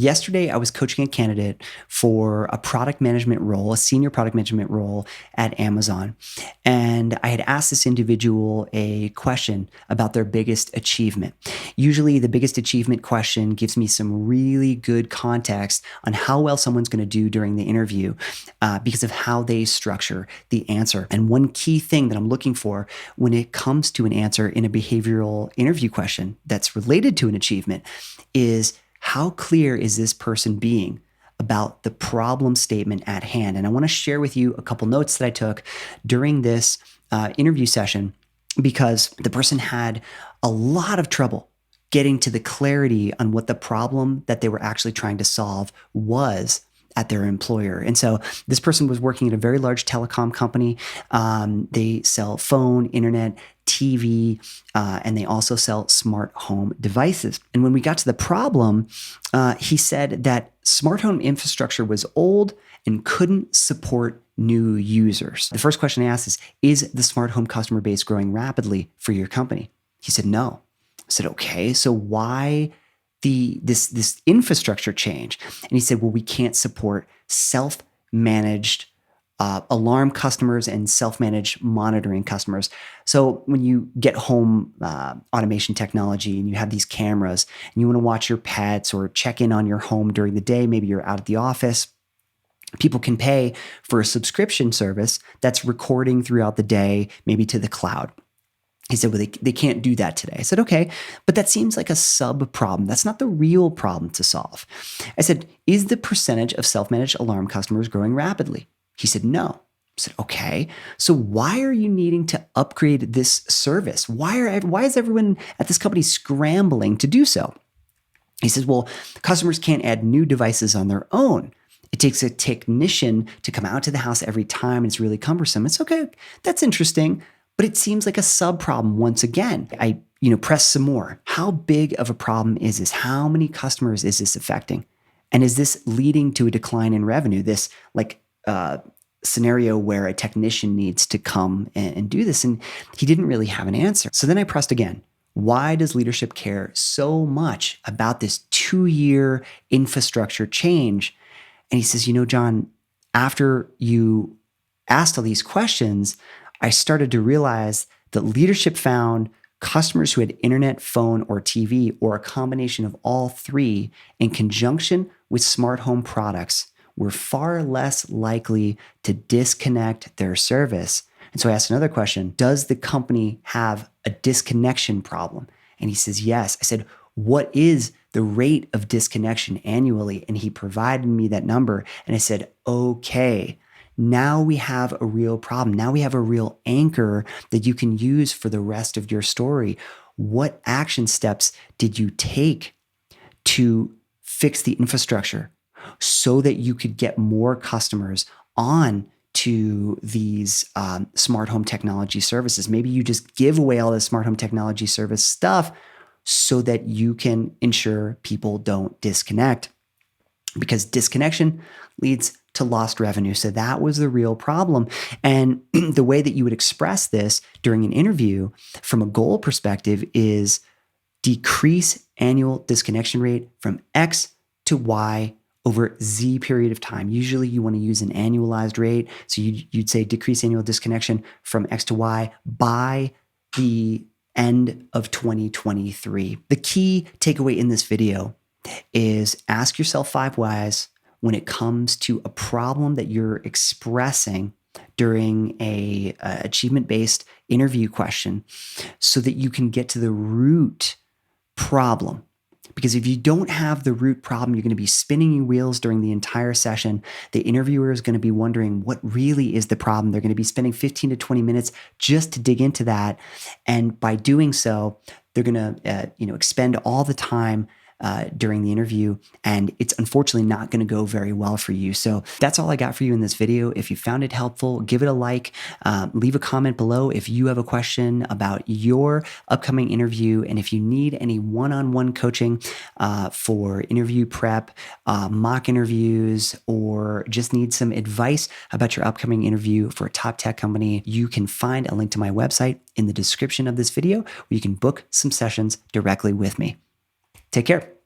Yesterday, I was coaching a candidate for a product management role, a senior product management role at Amazon. And I had asked this individual a question about their biggest achievement. Usually, the biggest achievement question gives me some really good context on how well someone's going to do during the interview because of how they structure the answer. And one key thing that I'm looking for when it comes to an answer in a behavioral interview question that's related to an achievement is how clear is this person being about the problem statement at hand? And I want to share with you a couple notes that I took during this interview session because the person had a lot of trouble getting to the clarity on what the problem that they were actually trying to solve was at their employer. And so this person was working at a very large telecom company. They sell phone, internet, TV, and they also sell smart home devices. And when we got to the problem, he said that smart home infrastructure was old and couldn't support new users. The first question I asked is the smart home customer base growing rapidly for your company? He said, no. I said, okay, so why this infrastructure change? And he said, well, we can't support self-managed alarm customers and self-managed monitoring customers. So when you get home automation technology and you have these cameras and you want to watch your pets or check in on your home during the day, maybe you're out at the office, people can pay for a subscription service that's recording throughout the day, maybe to the cloud. He said, well, they can't do that today. I said, okay, but that seems like a sub problem. That's not the real problem to solve. I said, is the percentage of self-managed alarm customers growing rapidly? He said, no. I said, okay, so why are you needing to upgrade this service? Why is everyone at this company scrambling to do so? He says, well, customers can't add new devices on their own. It takes a technician to come out to the house every time, and it's really cumbersome. It's okay, that's interesting, but it seems like a sub problem once again. I press some more. How big of a problem is this? How many customers is this affecting? And is this leading to a decline in revenue? This scenario where a technician needs to come and do this. And he didn't really have an answer. So then I pressed again. Why does leadership care so much about this 2-year infrastructure change? And he says, John, after you asked all these questions, I started to realize that leadership found customers who had internet, phone, or TV, or a combination of all three in conjunction with smart home products were far less likely to disconnect their service. And so I asked another question, does the company have a disconnection problem? And he says, yes. I said, what is the rate of disconnection annually? And he provided me that number. And I said, okay, now we have a real problem. Now we have a real anchor that you can use for the rest of your story. What action steps did you take to fix the infrastructure so that you could get more customers on to these smart home technology services? Maybe you just give away all the smart home technology service stuff so that you can ensure people don't disconnect, because disconnection leads to lost revenue. So that was the real problem. And the way that you would express this during an interview from a goal perspective is decrease annual disconnection rate from X to Y over Z period of time. Usually you want to use an annualized rate. So you'd say decrease annual disconnection from X to Y by the end of 2023. The key takeaway in this video is ask yourself 5 whys when it comes to a problem that you're expressing during a achievement-based interview question so that you can get to the root problem. Because if you don't have the root problem, you're going to be spinning your wheels during the entire session. The interviewer is going to be wondering what really is the problem. They're going to be spending 15 to 20 minutes just to dig into that. And by doing so, they're going to expend all the time during the interview, and it's unfortunately not going to go very well for you. So that's all I got for you in this video. If you found it helpful, give it a like, leave a comment below if you have a question about your upcoming interview. And if you need any one-on-one coaching for interview prep, mock interviews, or just need some advice about your upcoming interview for a top tech company, you can find a link to my website in the description of this video where you can book some sessions directly with me. Take care.